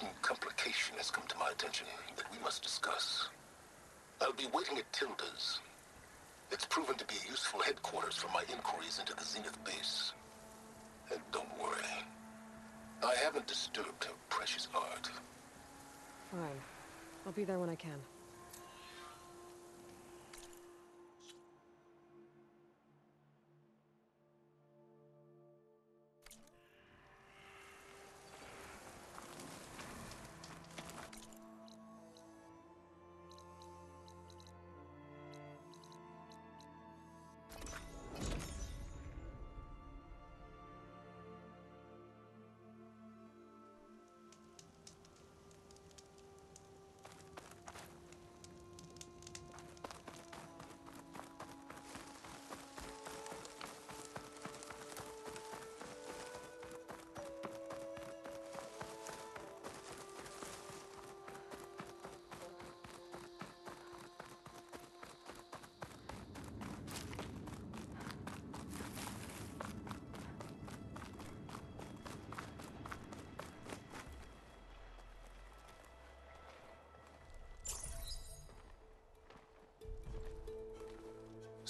certain complication has come to my attention that we must discuss. I'll be waiting at Tilda's. It's proven to be a useful headquarters for my inquiries into the Zenith base. And don't worry, I haven't disturbed her precious art. Fine. I'll be there when I can.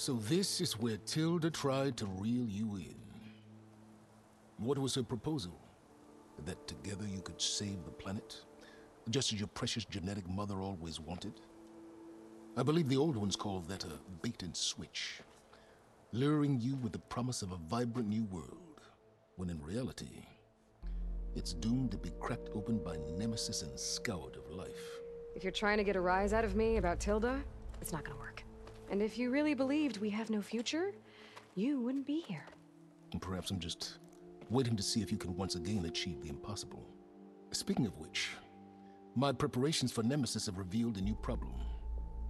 So this is where Tilda tried to reel you in. What was her proposal? That together you could save the planet? Just as your precious genetic mother always wanted? I believe the old ones called that a bait and switch. Luring you with the promise of a vibrant new world, when in reality, it's doomed to be cracked open by nemesis and scoured of life. If you're trying to get a rise out of me about Tilda, it's not gonna work. And if you really believed we have no future, you wouldn't be here. And perhaps I'm just waiting to see if you can once again achieve the impossible. Speaking of which, my preparations for Nemesis have revealed a new problem.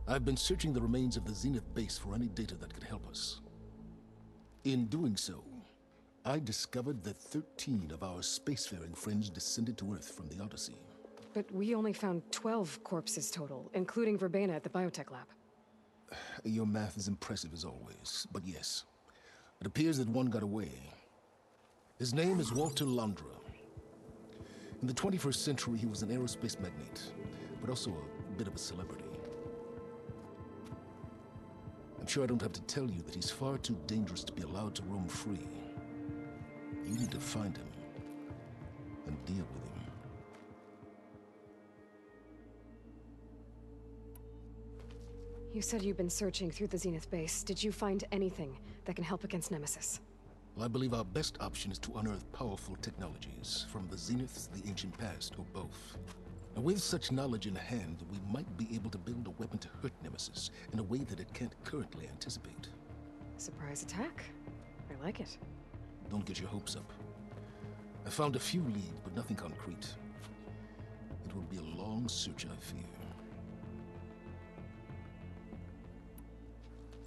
I've been searching the remains of the Zenith base for any data that could help us. In doing so, I discovered that 13 of our spacefaring friends descended to Earth from the Odyssey. But we only found 12 corpses total, including Verbena at the biotech lab. Your math is impressive as always, but yes, it appears that one got away. His name is Walter Londra. In the 21st century, he was an aerospace magnate, but also a bit of a celebrity. I'm sure I don't have to tell you that he's far too dangerous to be allowed to roam free. You need to find him and deal with him. You said you've been searching through the Zenith base. Did you find anything that can help against Nemesis? Well, I believe our best option is to unearth powerful technologies from the Zeniths, the ancient past, or both. And with such knowledge in hand, we might be able to build a weapon to hurt Nemesis in a way that it can't currently anticipate. Surprise attack? I like it. Don't get your hopes up. I found a few leads, but nothing concrete. It will be a long search, I fear.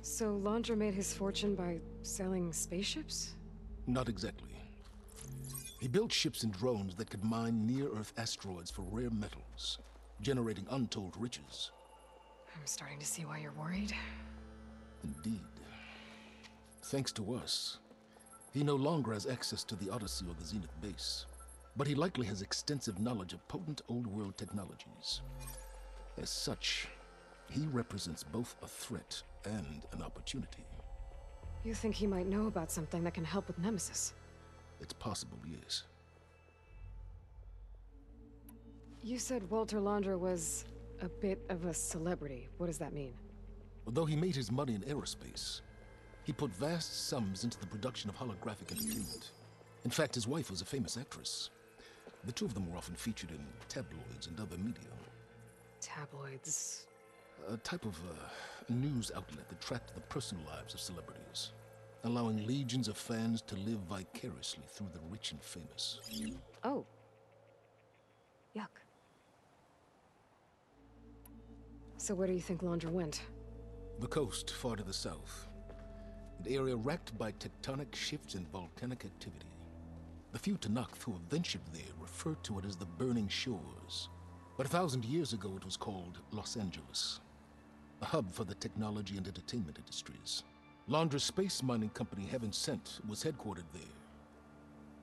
So Londra made his fortune by selling spaceships? Not exactly. He built ships and drones that could mine near-Earth asteroids for rare metals, generating untold riches. I'm starting to see why you're worried. Indeed. Thanks to us, he no longer has access to the Odyssey or the Zenith base, but he likely has extensive knowledge of potent old-world technologies. As such, he represents both a threat and an opportunity. You think he might know about something that can help with Nemesis? It's possible, yes. You said Walter Londra was a bit of a celebrity. What does that mean? Although he made his money in aerospace, he put vast sums into the production of holographic entertainment. In fact, his wife was a famous actress. The two of them were often featured in tabloids and other media. Tabloids? A type of news outlet that tracked the personal lives of celebrities, allowing legions of fans to live vicariously through the rich and famous. Oh. Yuck. So where do you think Londra went? The coast, far to the south. An area racked by tectonic shifts and volcanic activity. The few Tanakh who have ventured there refer to it as the Burning Shores. But 1,000 years ago it was called Los Angeles, a hub for the technology and entertainment industries. Londra's space mining company, Heaven Sent, was headquartered there.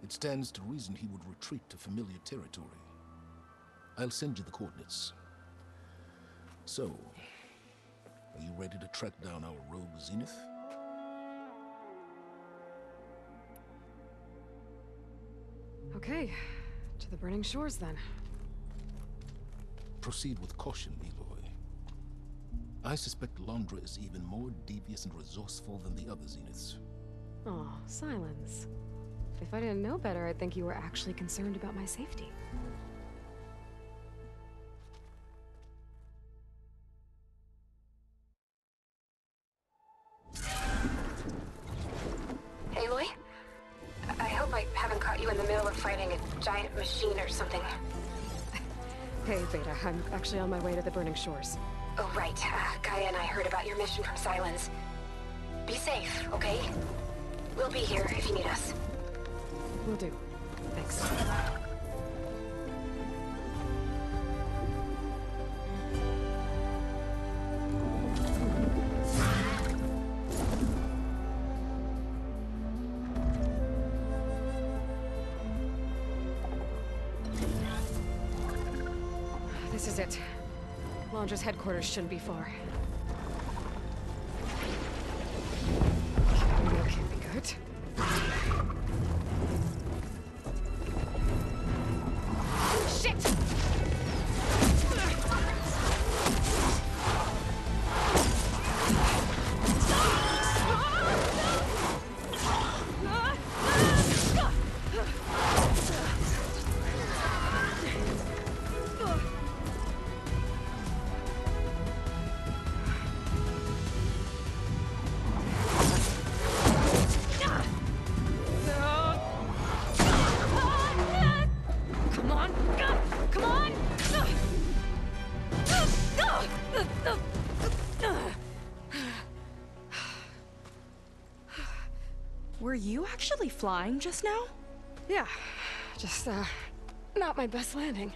It stands to reason he would retreat to familiar territory. I'll send you the coordinates. So, are you ready to track down our rogue Zenith? Okay, to the burning shores then. Proceed with caution, Aloy. I suspect Londra is even more devious and resourceful than the other Zeniths. Oh, Silence. If I didn't know better, I'd think you were actually concerned about my safety. Aloy? I hope I haven't caught you in the middle of fighting a giant machine or something. Hey, Beta, I'm actually on my way to the burning shores. Oh, right. Gaia and I heard about your mission from Silence. Be safe, okay? We'll be here if you need us. Will do. Thanks. This is it. Londra's headquarters shouldn't be far. That can't be good. Shit! Were you actually flying just now? Yeah, just, not my best landing.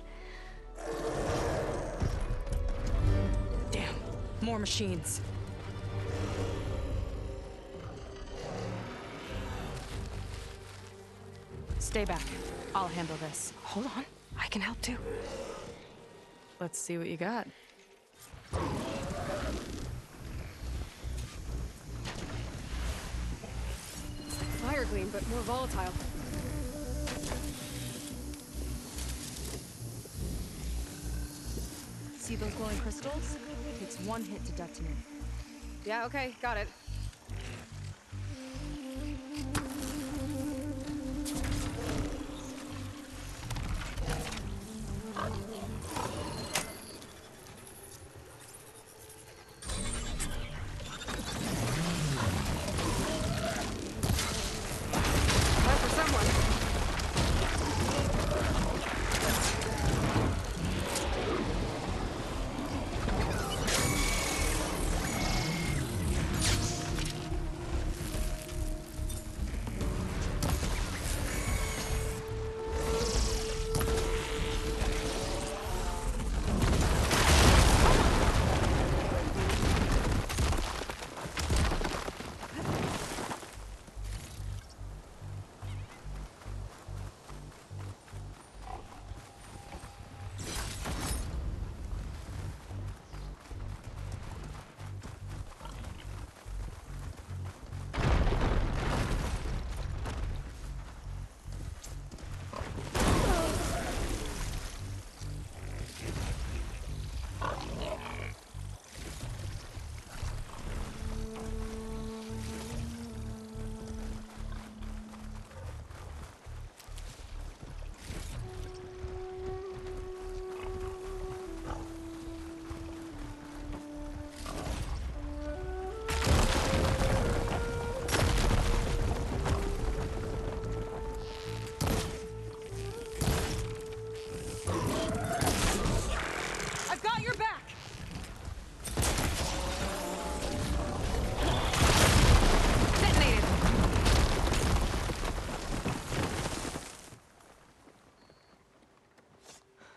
Damn, more machines. Stay back. I'll handle this. Hold on, I can help too. Let's see what you got. It's like fire gleam, but more volatile. See those glowing crystals? Takes one hit to detonate. Yeah, okay, got it. Time for someone. I've got your back! Detonated!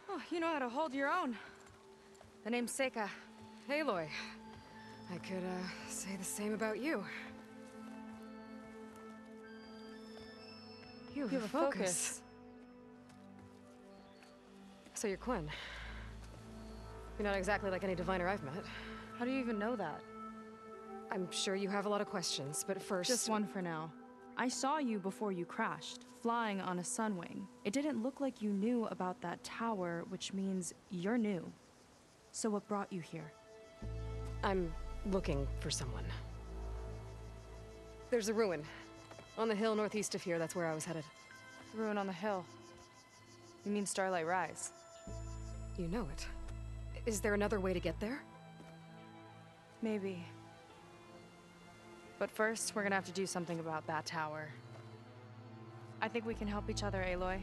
Oh, you know how to hold your own. The name's Seika. Aloy. I could, say the same about you. You have a focus. So you're Quinn. You're not exactly like any diviner I've met. How do you even know that? I'm sure you have a lot of questions, but first... Just one for now. I saw you before you crashed, flying on a sunwing. It didn't look like you knew about that tower, which means you're new. So what brought you here? I'm looking for someone. There's a ruin. On the hill northeast of here, that's where I was headed. Ruin on the hill. You mean Starlight Rise? You know it. Is there another way to get there? Maybe. But first, we're gonna have to do something about that tower. I think we can help each other, Aloy.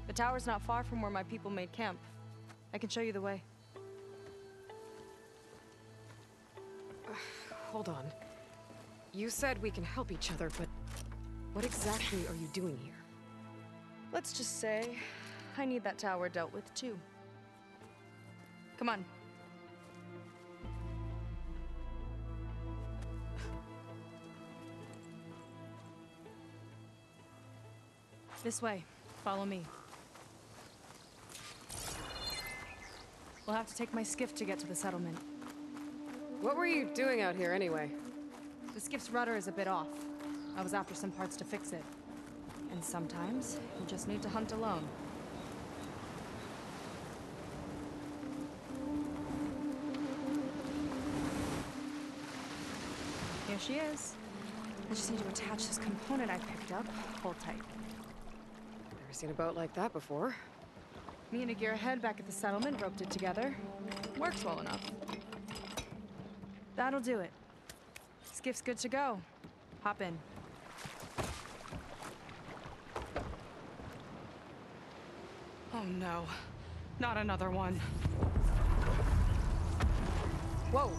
The tower's not far from where my people made camp. I can show you the way. Hold on. You said we can help each other, but what exactly are you doing here? Let's just say I need that tower dealt with too. Come on. This way. Follow me. We'll have to take my skiff to get to the settlement. What were you doing out here anyway? The skiff's rudder is a bit off. I was after some parts to fix it. And sometimes, you just need to hunt alone. Here she is. I just need to attach this component I picked up. Hold tight. Never seen a boat like that before. Me and a gearhead back at the settlement roped it together. Works well enough. That'll do it. Skiff's good to go. Hop in. Oh no. Not another one. Whoa.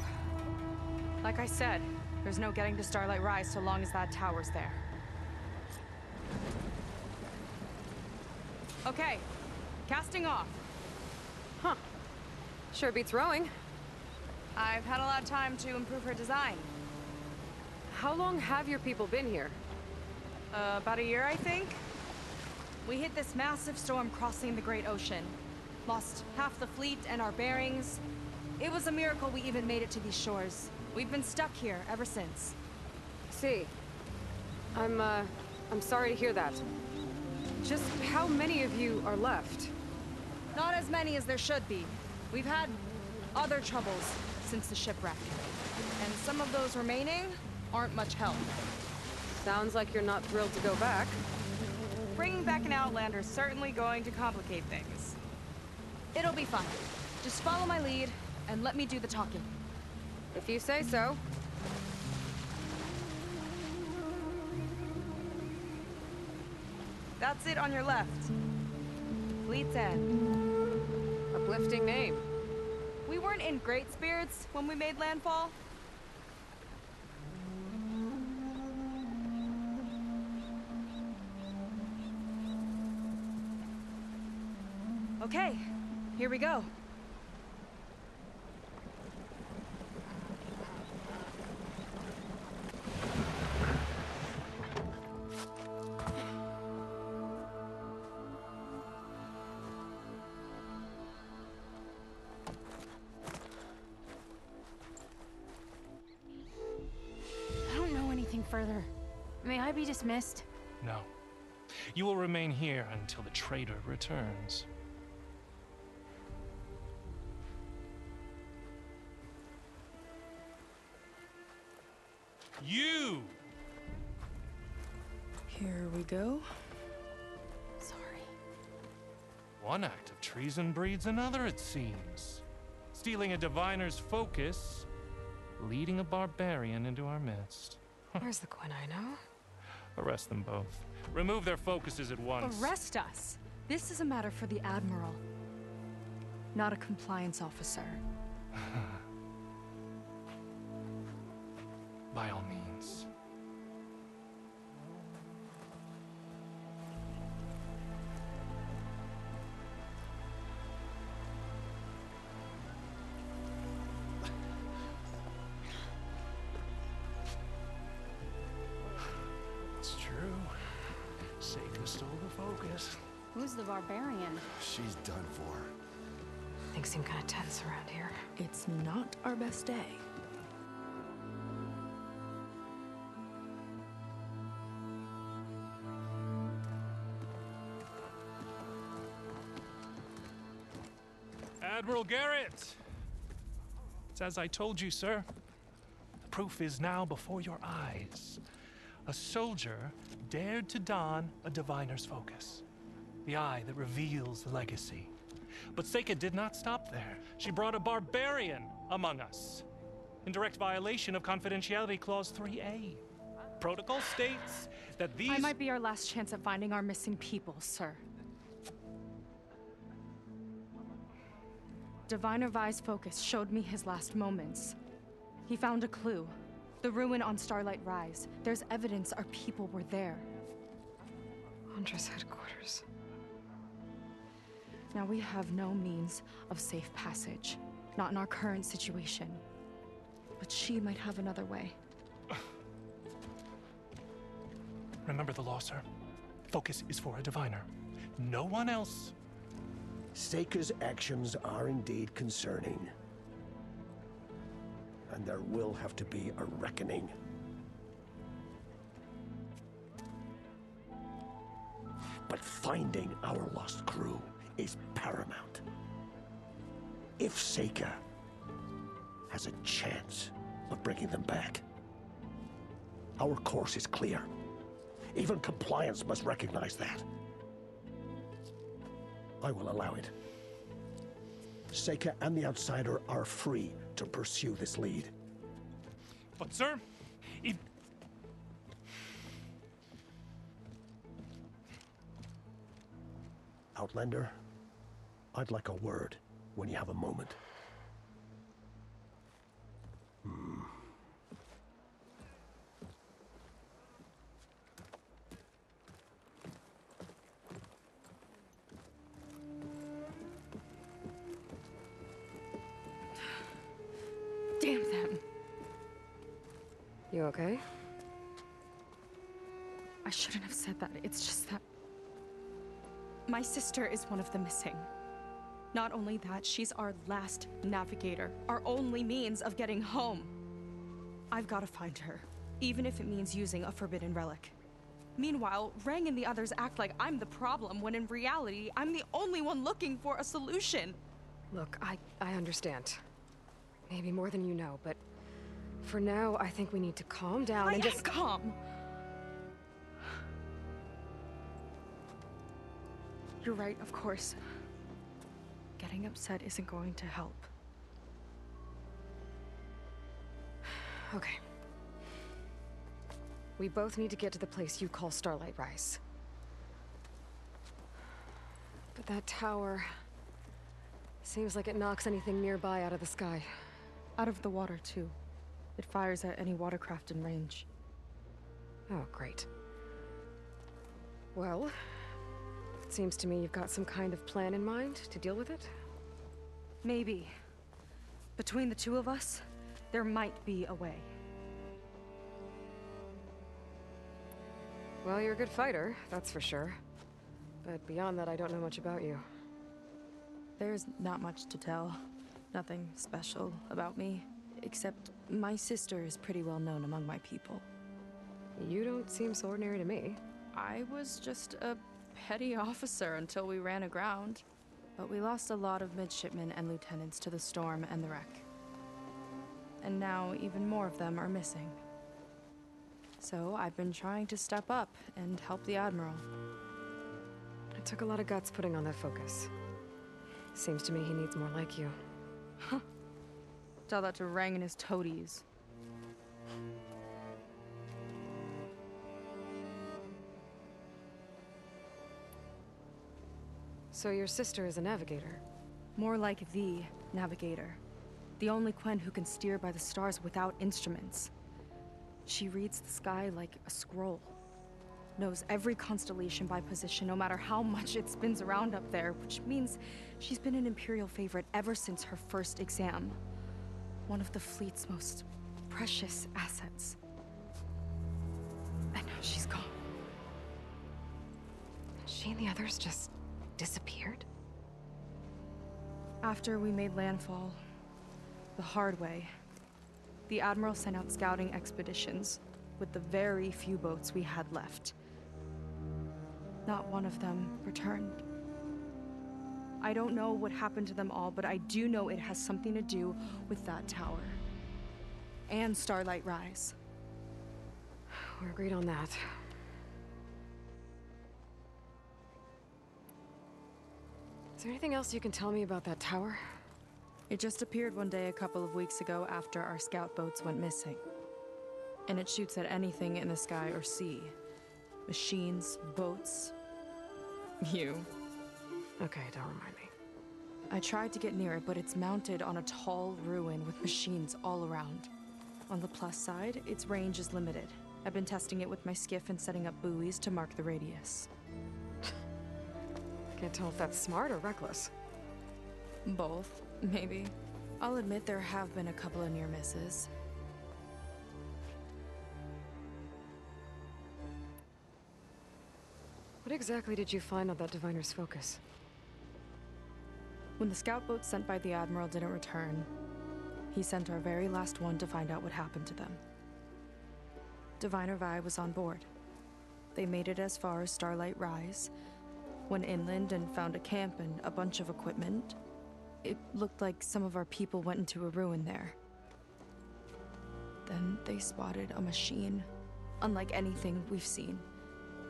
Like I said, there's no getting to Starlight Rise so long as that tower's there. Okay. Casting off. Huh. Sure beats rowing. I've had a lot of time to improve her design. How long have your people been here? About a year, I think. We hit this massive storm crossing the Great Ocean. Lost half the fleet and our bearings. It was a miracle we even made it to these shores. We've been stuck here ever since. See. I'm sorry to hear that. Just how many of you are left? Not as many as there should be. We've had other troubles since the shipwreck. And some of those remaining aren't much help. Sounds like you're not thrilled to go back. Bringing back an Outlander's certainly going to complicate things. It'll be fine. Just follow my lead and let me do the talking. If you say so. That's it on your left. Fleet's End. Uplifting name. We weren't in great spirits when we made landfall. Okay, here we go. I don't know anything further. May I be dismissed? No. You will remain here until the trader returns. You! Here we go. Sorry. One act of treason breeds another, it seems. Stealing a diviner's focus, leading a barbarian into our midst. Where's the Quinn I know? Arrest them both. Remove their focuses at once. Arrest us. This is a matter for the Admiral, not a compliance officer. By all means. It's true. Satan stole the focus. Who's the barbarian? She's done for. Things seem kind of tense around here. It's not our best day. Admiral Garrett! It's as I told you, sir. The proof is now before your eyes. A soldier dared to don a diviner's focus. The eye that reveals the legacy. But Seika did not stop there. She brought a barbarian among us. In direct violation of Confidentiality Clause 3A. Protocol states that these— I might be our last chance at finding our missing people, sir. Diviner Vi's focus showed me his last moments. He found a clue. The ruin on Starlight Rise. There's evidence our people were there. Huntress headquarters. Now we have no means of safe passage. Not in our current situation. But she might have another way. Remember the law, sir. Focus is for a diviner. No one else. Seika's actions are indeed concerning. And there will have to be a reckoning. But finding our lost crew is paramount. If Seika has a chance of bringing them back, our course is clear. Even compliance must recognize that. I will allow it. Seika and the Outsider are free to pursue this lead. But, sir, if... Outlander, I'd like a word when you have a moment. Damn them. You okay? I shouldn't have said that. It's just that my sister is one of the missing. Not only that, she's our last navigator, our only means of getting home. I've got to find her, even if it means using a forbidden relic. Meanwhile, Rang and the others act like I'm the problem, when in reality, I'm the only one looking for a solution. Look, I understand. Maybe more than you know, but for now, I think we need to calm down and just— calm. You're right, of course. Getting upset isn't going to help. Okay. We both need to get to the place you call Starlight Rise. But that tower seems like it knocks anything nearby out of the sky. Out of the water, too. It fires at any watercraft in range. Oh, great. Well, it seems to me you've got some kind of plan in mind to deal with it. Maybe. Between the two of us, there might be a way. Well, you're a good fighter, that's for sure. But beyond that, I don't know much about you. There's not much to tell. Nothing special about me, except my sister is pretty well known among my people. You don't seem so ordinary to me. I was just a petty officer until we ran aground. But we lost a lot of midshipmen and lieutenants to the storm and the wreck. And now even more of them are missing. So I've been trying to step up and help the Admiral. It took a lot of guts putting on that focus. Seems to me he needs more like you. Huh. Tell that to Rang and his toadies. So your sister is a navigator? More like the navigator. The only Quen who can steer by the stars without instruments. She reads the sky like a scroll. Knows every constellation by position, no matter how much it spins around up there, which means she's been an Imperial favorite ever since her first exam. One of the fleet's most precious assets. And now she's gone. She and the others just disappeared? After we made landfall, the hard way, the Admiral sent out scouting expeditions with the very few boats we had left. Not one of them returned. I don't know what happened to them all, but I do know it has something to do with that tower. And Starlight Rise. We're agreed on that. Is there anything else you can tell me about that tower? It just appeared one day a couple of weeks ago after our scout boats went missing. And it shoots at anything in the sky or sea. Machines, boats. You. Okay, don't remind me. I tried to get near it, but it's mounted on a tall ruin with machines all around. On the plus side, its range is limited. I've been testing it with my skiff and setting up buoys to mark the radius. Can't tell if that's smart or reckless. Both, maybe. I'll admit there have been a couple of near misses. What exactly did you find on that diviner's focus? When the scout boat sent by the Admiral didn't return, he sent our very last one to find out what happened to them. Diviner Vi was on board. They made it as far as Starlight Rise, went inland and found a camp and a bunch of equipment. It looked like some of our people went into a ruin there. Then they spotted a machine, unlike anything we've seen.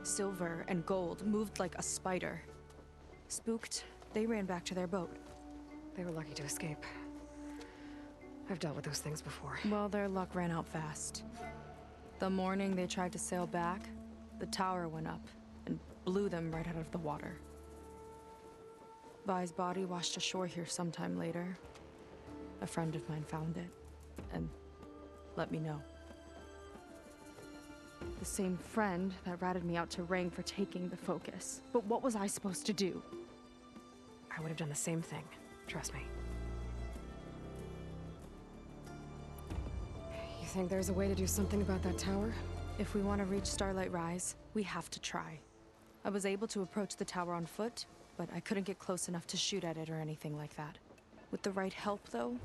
Silver and gold, moved like a spider. Spooked, they ran back to their boat. They were lucky to escape. I've dealt with those things before. Well, their luck ran out fast. The morning they tried to sail back, the tower went up and blew them right out of the water. Vi's body washed ashore here sometime later. A friend of mine found it and let me know. The same friend that ratted me out to Rang for taking the focus. But what was I supposed to do? I would have done the same thing. Trust me. You think there's a way to do something about that tower? If we want to reach Starlight Rise, we have to try. I was able to approach the tower on foot, but I couldn't get close enough to shoot at it or anything like that. With the right help, though,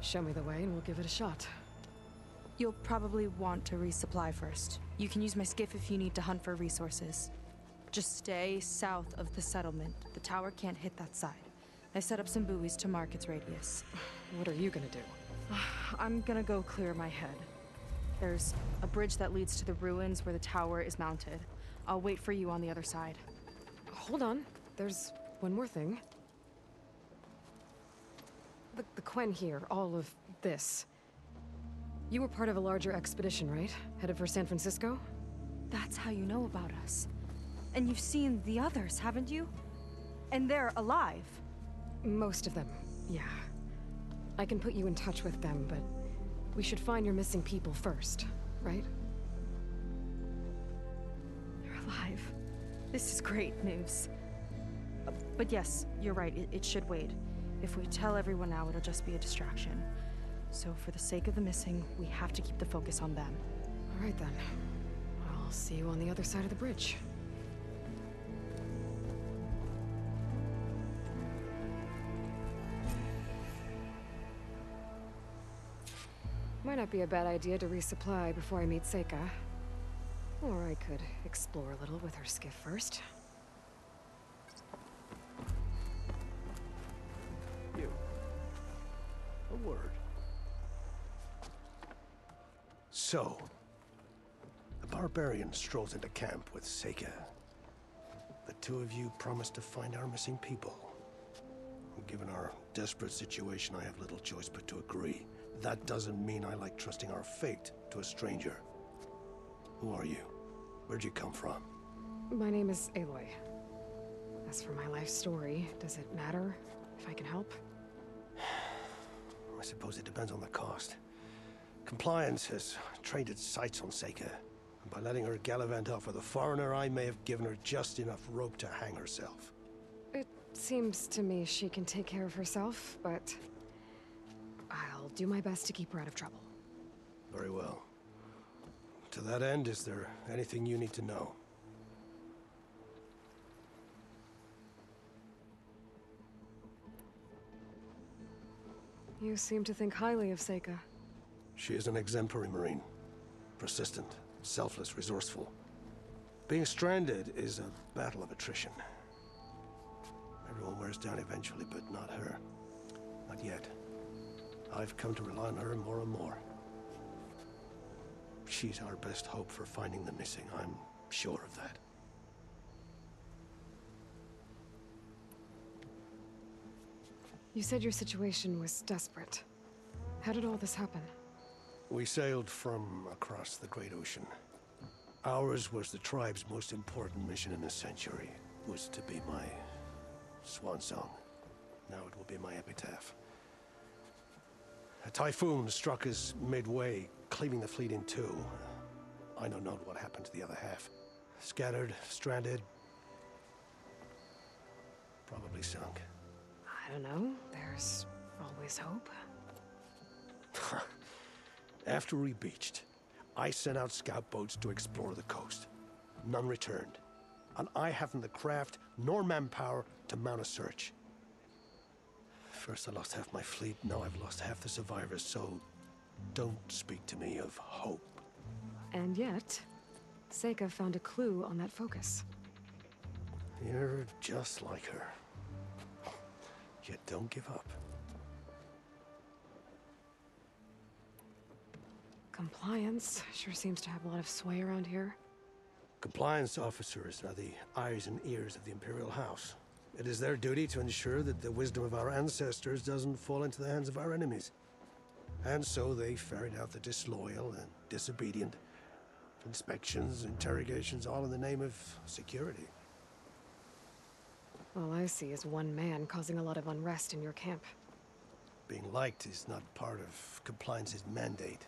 Show me the way and we'll give it a shot. you'll probably want to resupply first. You can use my skiff if you need to hunt for resources. Just stay south of the settlement. The tower can't hit that side. I set up some buoys to mark its radius. What are you gonna do? I'm gonna go clear my head. There's a bridge that leads to the ruins where the tower is mounted. I'll wait for you on the other side. Hold on. There's one more thing. The Quen here, all of this. You were part of a larger expedition, right? Headed for San Francisco? That's how you know about us. And you've seen the others, haven't you? And they're alive. Most of them, yeah. I can put you in touch with them, but we should find your missing people first, right? They're alive. This is great news. But yes, you're right, it should wait. If we tell everyone now, it'll just be a distraction. So for the sake of the missing, we have to keep the focus on them. All right then. I'll see you on the other side of the bridge. Might not be a bad idea to resupply before I meet Seika. Or I could explore a little with her skiff first. You. A word. So, the barbarian strolls into camp with Seika. The two of you promised to find our missing people. Given our desperate situation, I have little choice but to agree. That doesn't mean I like trusting our fate to a stranger. Who are you? Where'd you come from? My name is Aloy. As for my life story, does it matter if I can help? I suppose it depends on the cost. Compliance has trained its sights on Seika, and by letting her gallivant off with a foreigner, I may have given her just enough rope to hang herself. It seems to me she can take care of herself, but I'll do my best to keep her out of trouble. Very well. To that end, is there anything you need to know? You seem to think highly of Seika. She is an exemplary Marine. Persistent, selfless, resourceful. Being stranded is a battle of attrition. Everyone wears down eventually, but not her. Not yet. I've come to rely on her more and more. She's our best hope for finding the missing. I'm sure of that. You said your situation was desperate. How did all this happen? We sailed from across the Great Ocean. Ours was the tribe's most important mission in a century. It was to be my swan song. Now it will be my epitaph. A typhoon struck us midway, cleaving the fleet in two. I know not what happened to the other half. Scattered, stranded, probably sunk. I don't know. There's always hope. After we beached, I sent out scout boats to explore the coast. None returned. And I haven't the craft nor manpower to mount a search. First I lost half my fleet, now I've lost half the survivors, so don't speak to me of hope. And yet, Seika found a clue on that focus. You're just like her. Yet don't give up. Compliance sure seems to have a lot of sway around here. Compliance officers are the eyes and ears of the Imperial House. It is their duty to ensure that the wisdom of our ancestors doesn't fall into the hands of our enemies. And so they ferret out the disloyal and disobedient. Inspections, interrogations, all in the name of security. All I see is one man causing a lot of unrest in your camp. Being liked is not part of compliance's mandate.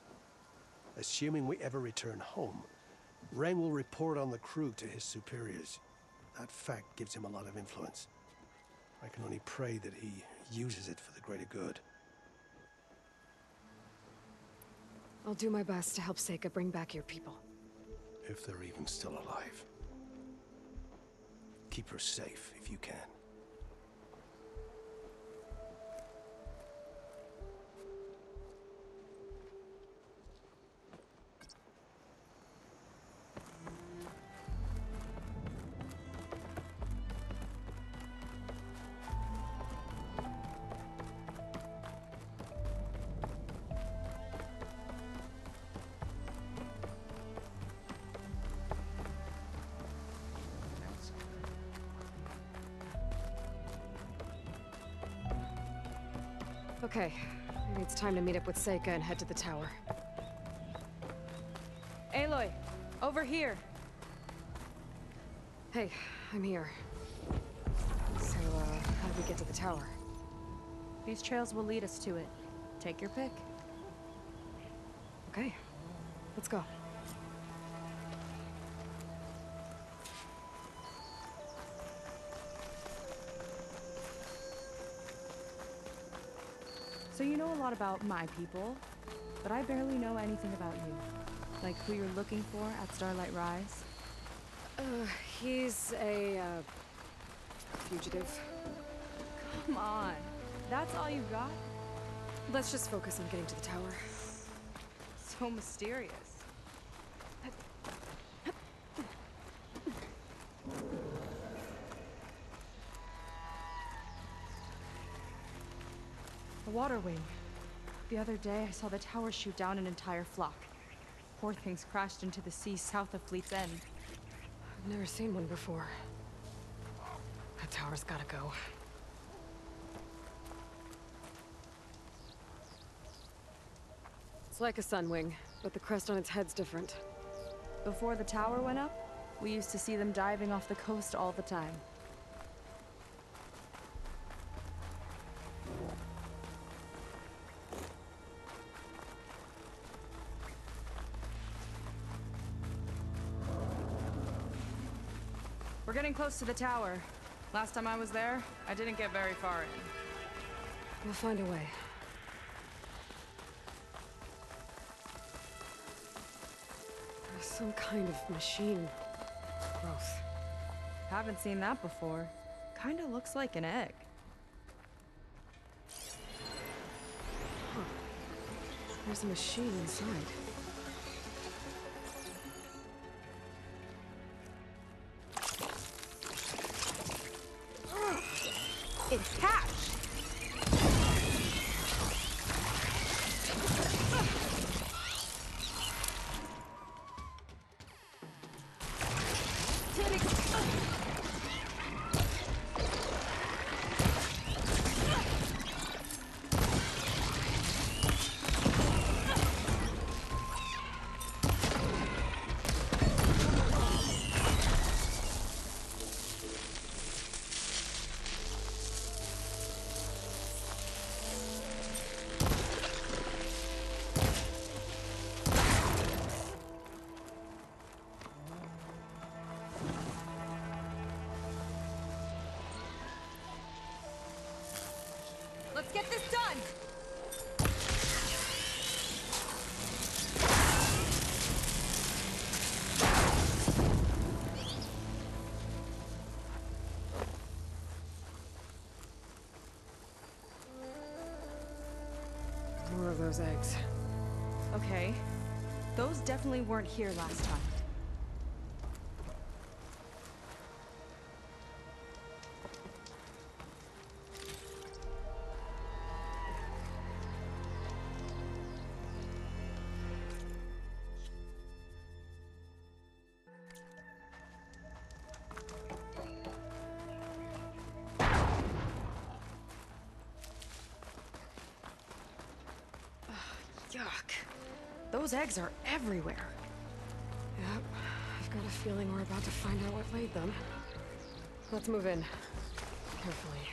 Assuming we ever return home, Rang will report on the crew to his superiors. That fact gives him a lot of influence. I can only pray that he uses it for the greater good. I'll do my best to help Seika bring back your people. If they're even still alive. Keep her safe if you can. Okay, maybe it's time to meet up with Seika and head to the tower. Aloy, over here. Hey, I'm here. So, how do we get to the tower? These trails will lead us to it. Take your pick. Okay, let's go. So you know a lot about my people, but I barely know anything about you. Like who you're looking for at Starlight Rise. He's a, fugitive. Come on, that's all you got? Let's just focus on getting to the tower. So mysterious. The water wing. The other day, I saw the tower shoot down an entire flock. Poor things crashed into the sea south of Fleet's End. I've never seen one before. That tower's gotta go. It's like a sunwing, but the crest on its head's different. Before the tower went up, we used to see them diving off the coast all the time. We're getting close to the tower. Last time I was there, I didn't get very far in. We'll find a way. There's some kind of machine growth. Haven't seen that before. Kinda looks like an egg. There's a machine inside. It's hatched! Let's get this done! More of those eggs. Okay. Those definitely weren't here last time. Yuck. Those eggs are everywhere. Yep. I've got a feeling we're about to find out what laid them. Let's move in. Carefully.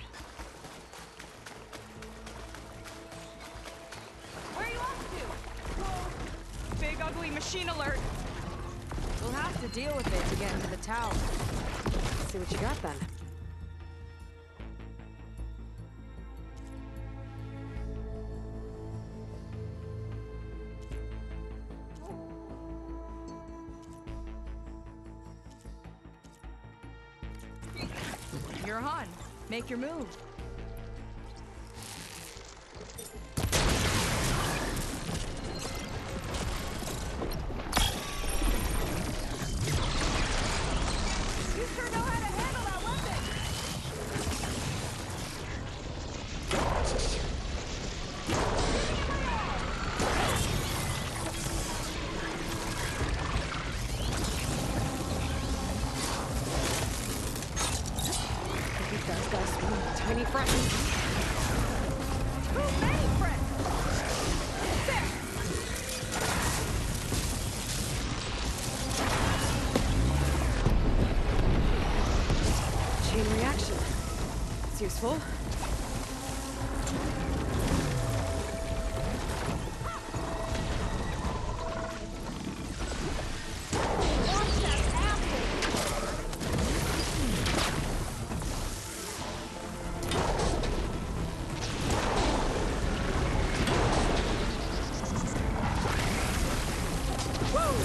Where are you off to? Whoa. Big ugly machine alert. We'll have to deal with it to get into the tower. Let's see what you got then. You're on. Make your move. You sure know how to handle that weapon! Those guys swim tiny fractions. Too many friends! There! Chain reaction. It's useful.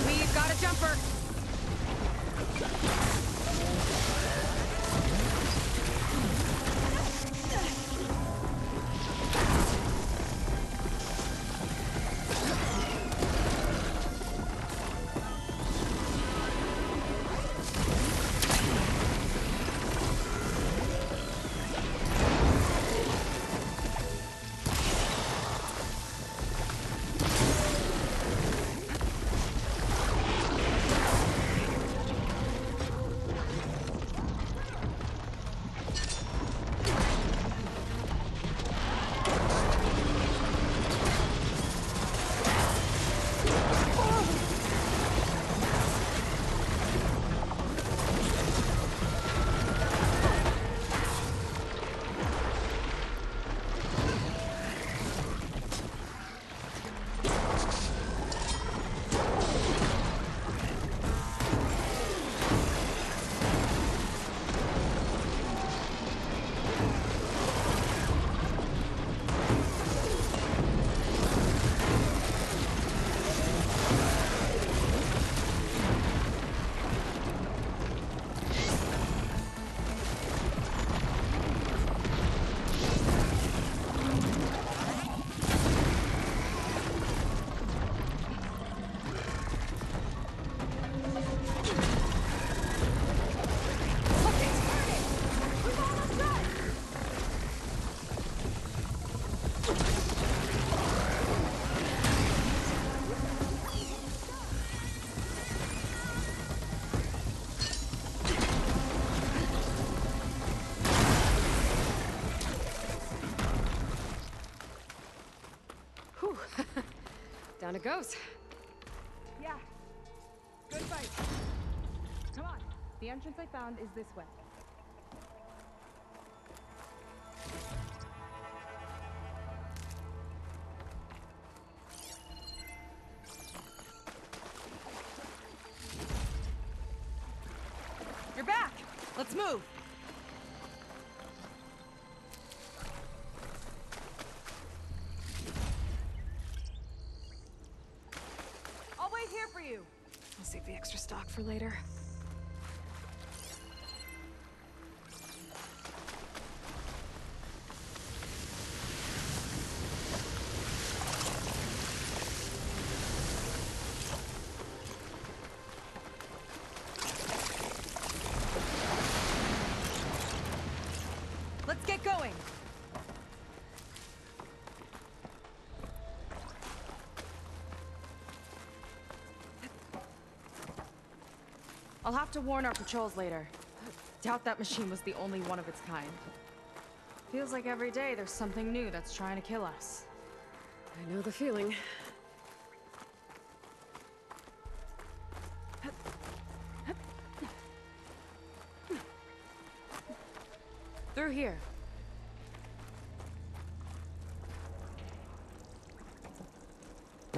We've got a jumper! Whew. Down it goes. Yeah. Good fight. Come on. The entrance I found is this way. You're back! Let's move! I'll wait here for you. I'll save the extra stock for later. Let's get going! I'll have to warn our patrols later. Doubt that machine was the only one of its kind. Feels like every day there's something new that's trying to kill us. I know the feeling. Through here.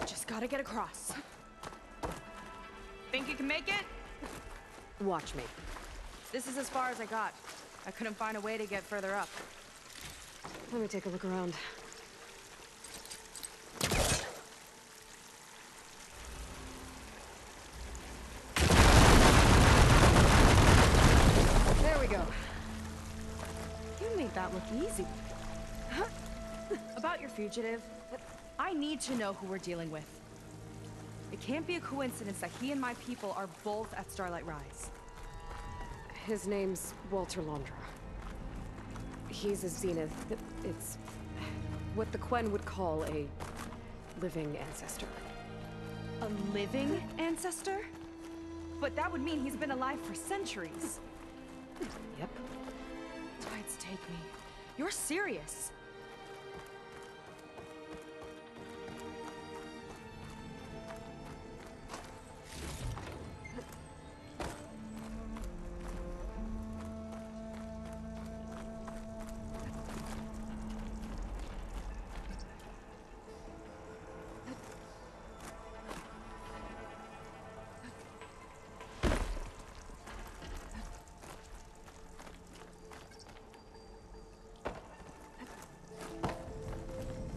Just gotta get across. Think you can make it? Watch me. This is as far as I got. I couldn't find a way to get further up. Let me take a look around. There we go. You made that look easy. About your fugitive, I need to know who we're dealing with. It can't be a coincidence that he and my people are both at Starlight Rise. His name's Walter Londra. He's a Zenith. It's what the Quen would call a living ancestor. A living ancestor? But that would mean he's been alive for centuries. Yep. Tides take me. You're serious.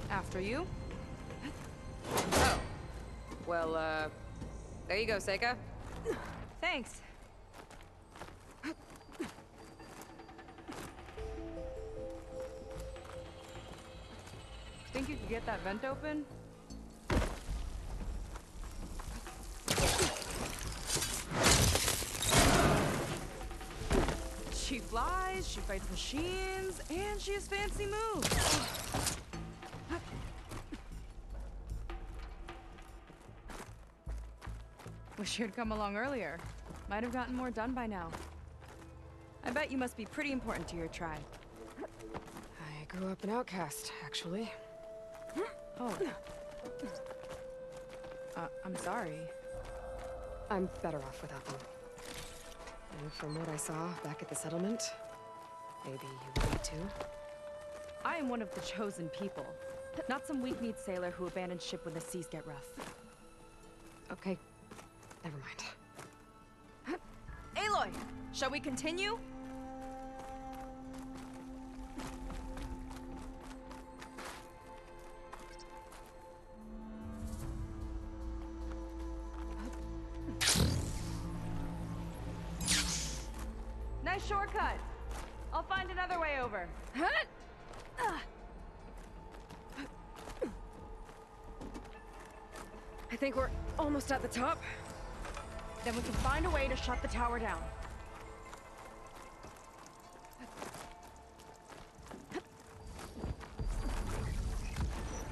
After you. Oh. Well, there you go, Seika. Thanks. Think you could get that vent open? She flies, she fights machines, and she has fancy moves. Wish you'd come along earlier. Might have gotten more done by now. I bet you must be pretty important to your tribe. I grew up an outcast, actually. Oh. I'm sorry. I'm better off without them. And from what I saw back at the settlement, maybe you would be too. I am one of the chosen people. Not some weak-kneed sailor who abandons ship when the seas get rough. Okay, never mind. Aloy, shall we continue? Nice shortcut. I'll find another way over. I think we're almost at the top. Then we can find a way to shut the tower down.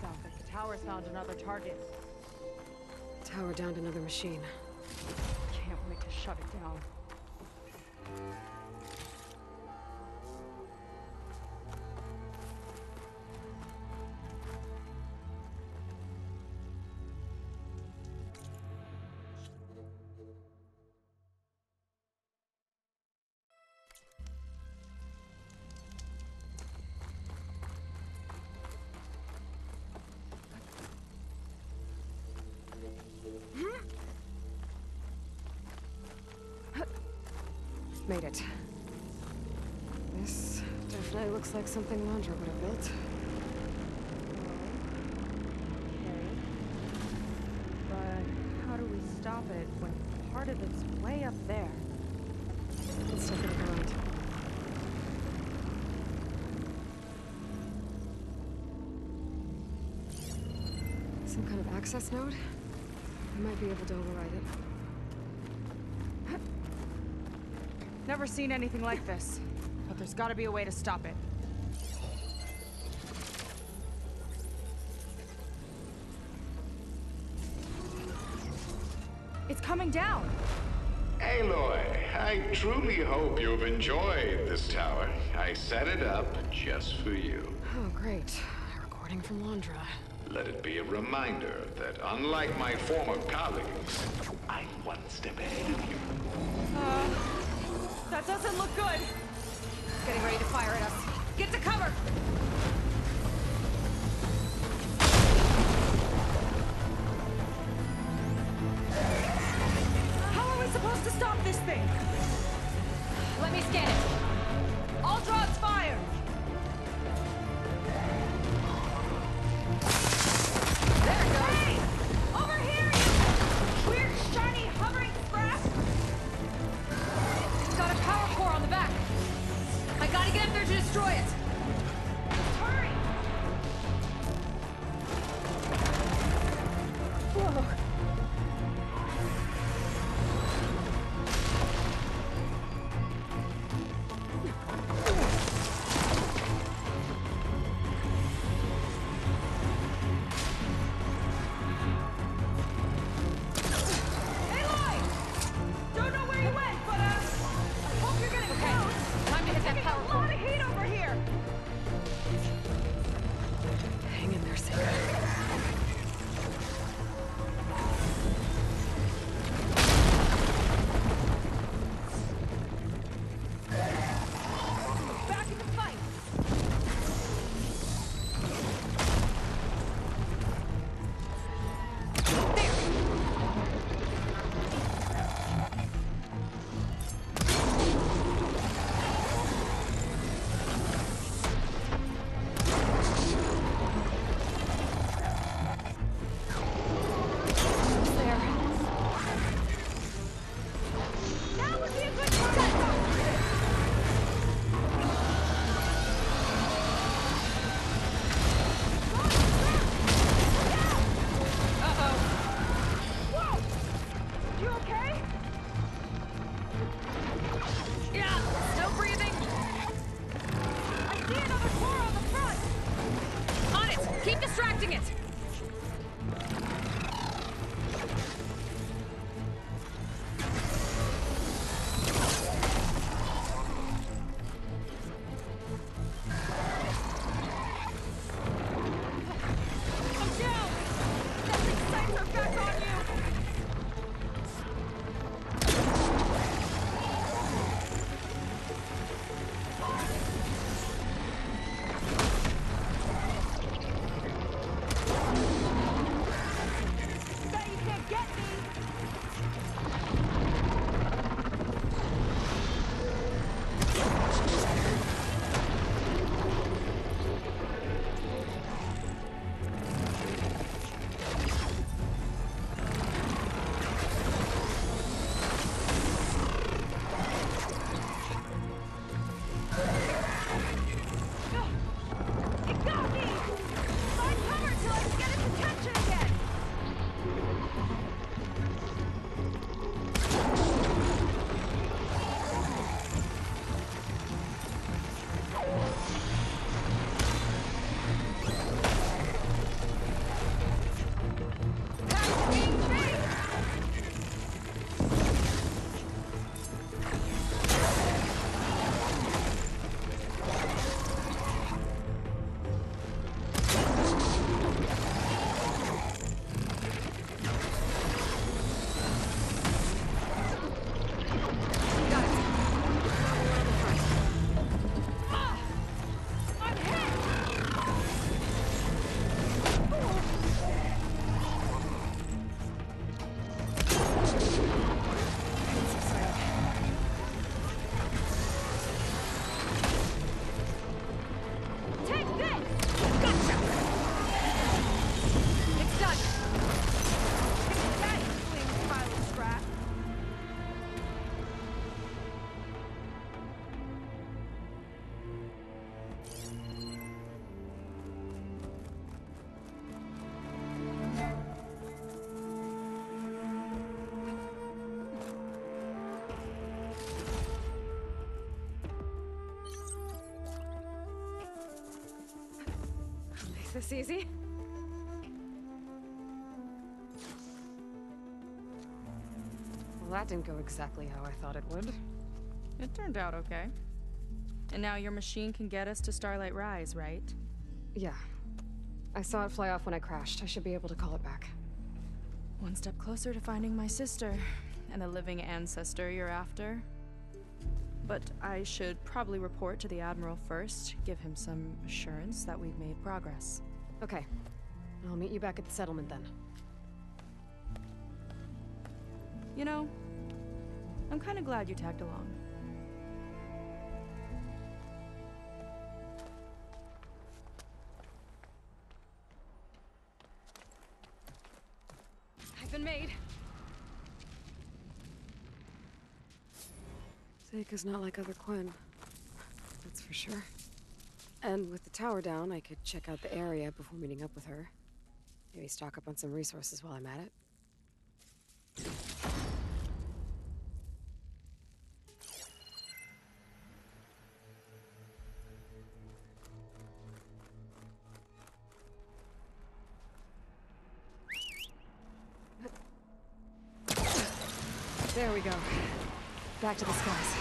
Sounds like the tower's found another target. Tower downed another machine. Can't wait to shut it down. Made it. This definitely looks like something Landra would have built. Okay. But how do we stop it when part of it's way up there? Let's take a look around. Some kind of access node? We might be able to override it. Never seen anything like this, but there's gotta be a way to stop it. It's coming down! Aloy, I truly hope you've enjoyed this tower. I set it up just for you. Oh, great. A recording from Landra. Let it be a reminder that unlike my former colleagues, I'm one step ahead of you. That doesn't look good! It's getting ready to fire at us. Get to cover! How are we supposed to stop this thing? Let me scan it. All drones fire! There it goes. Hey! Over here, you weird, shiny, hovering scrap! It's got a power core on the back. I gotta get up there to destroy it. Hurry! Whoa! this easy? Well, that didn't go exactly how I thought it would. It turned out okay. And now your machine can get us to Starlight Rise, right? Yeah. I saw it fly off when I crashed. I should be able to call it back. One step closer to finding my sister, and the living ancestor you're after. But I should probably report to the Admiral first, give him some assurance that we've made progress. Okay. I'll meet you back at the settlement then. You know, I'm kind of glad you tagged along. I've been made. Seika's not like other Quinn. That's for sure. And with the tower down, I could check out the area before meeting up with her. Maybe stock up on some resources while I'm at it. There we go. Back to the skies.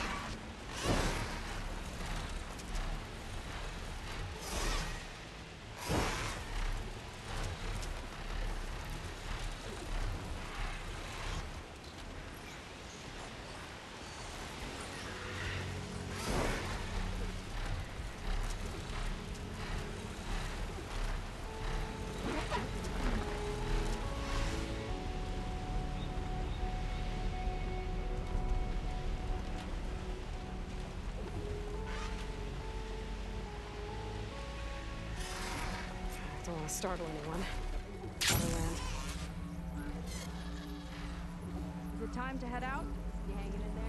Don't want to startle anyone. Gotta land. Is it time to head out? You hanging in there?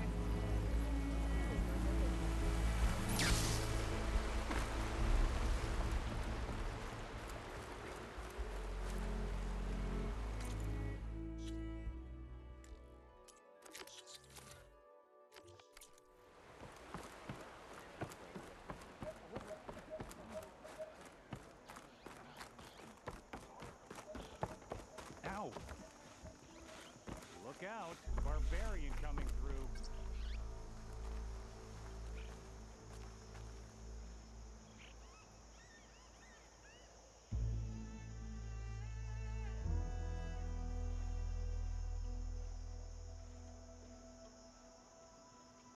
Ow! Look out! Barbarian coming through.